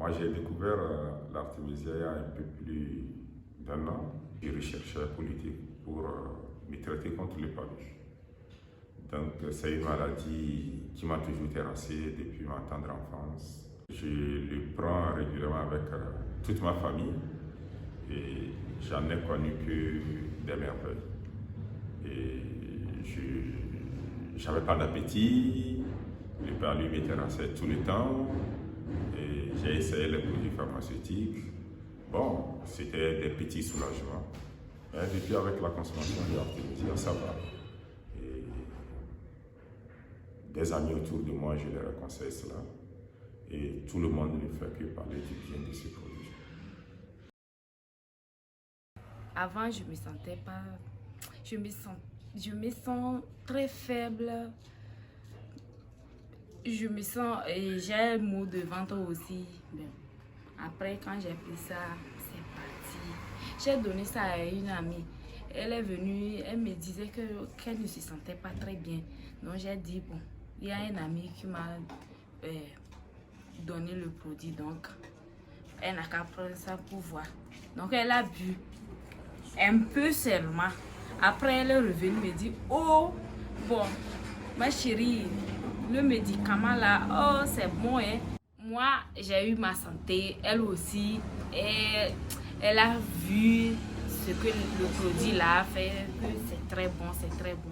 Moi, j'ai découvert l'artémisia il y a un peu plus d'1 an. Je recherchais politique pour me traiter contre le paludisme. Donc, c'est une maladie qui m'a toujours terrassé depuis ma tendre enfance. Je le prends régulièrement avec toute ma famille et j'en ai connu que des merveilles. Et je n'avais pas d'appétit, le paludisme me terrassait tout le temps. Et j'ai essayé les produits pharmaceutiques. Bon, c'était des petits soulagements. Et depuis, avec la consommation de l'artémisia, ça va. Et des amis autour de moi, je leur conseille cela. Et tout le monde ne fait que parler du bien de ces produits. Avant, je me sentais pas... Je me sens très faible. Je me sens... Et j'ai un mot de ventre aussi. Bon. Après, quand j'ai pris ça, c'est parti. J'ai donné ça à une amie. Elle est venue, elle me disait qu'elle ne se sentait pas très bien. Donc j'ai dit, bon, il y a un ami qui m'a donné le produit. Donc, elle n'a qu'à prendre ça pour voir. Donc, elle a bu un peu seulement. Après, elle est revenue me dire, oh, bon, ma chérie, le médicament là, oh, c'est bon, hein. Moi, j'ai eu ma santé, elle aussi, et elle a vu ce que le produit là a fait, que c'est très bon, c'est très bon.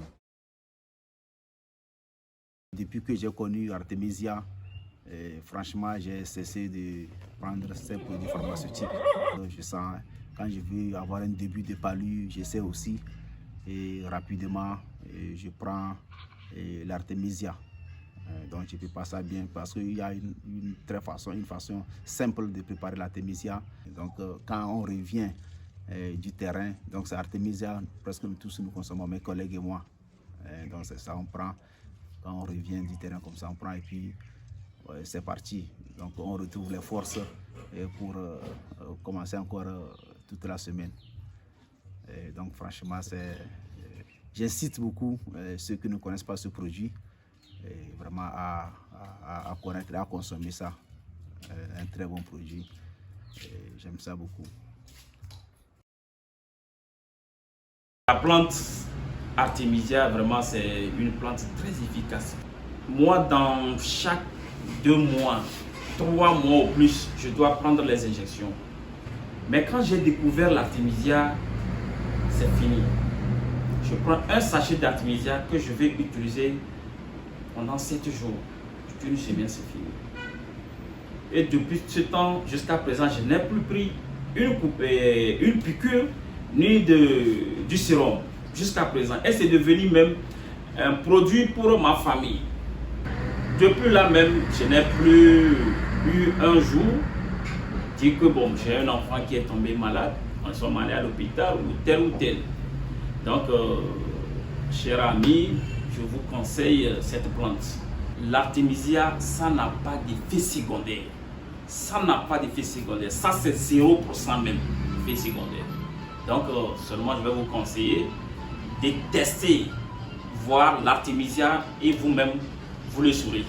Depuis que j'ai connu Artemisia, franchement, j'ai cessé de prendre ces produits pharmaceutiques. Je sens, quand je veux avoir un début de palu, j'essaie aussi, et rapidement, je prends l'Artemisia. Donc je prépare ça bien parce qu'il y a une façon simple de préparer l'artémisia. Donc quand on revient du terrain, donc c'est artémisia, presque tous nous consommons, mes collègues et moi. Donc c'est ça, on prend, quand on revient du terrain comme ça, on prend et puis c'est parti. Donc on retrouve les forces pour commencer encore toute la semaine. Donc franchement, j'incite beaucoup ceux qui ne connaissent pas ce produit, et vraiment à connaître et à consommer ça. Un très bon produit. J'aime ça beaucoup. La plante Artemisia, vraiment, c'est une plante très efficace. Moi, dans chaque 2 mois, 3 mois au plus, je dois prendre les injections. Mais quand j'ai découvert l'Artemisia, c'est fini. Je prends un sachet d'Artemisia que je vais utiliser pendant 7 jours. Une semaine, c'est fini. Et depuis ce temps jusqu'à présent, je n'ai plus pris une piqûre ni du sérum jusqu'à présent. Et c'est devenu même un produit pour ma famille. Depuis là même, je n'ai plus eu un jour dit que bon, j'ai un enfant qui est tombé malade, on soit allé à l'hôpital ou tel. Donc, chers amis, je vous conseille cette plante. L'artémisia, ça n'a pas d'effet secondaire. Ça n'a pas d'effet secondaire. Ça, c'est 0% même d'effet secondaire. Donc, seulement, je vais vous conseiller de tester, voir l'artémisia et vous-même, vous le saurez.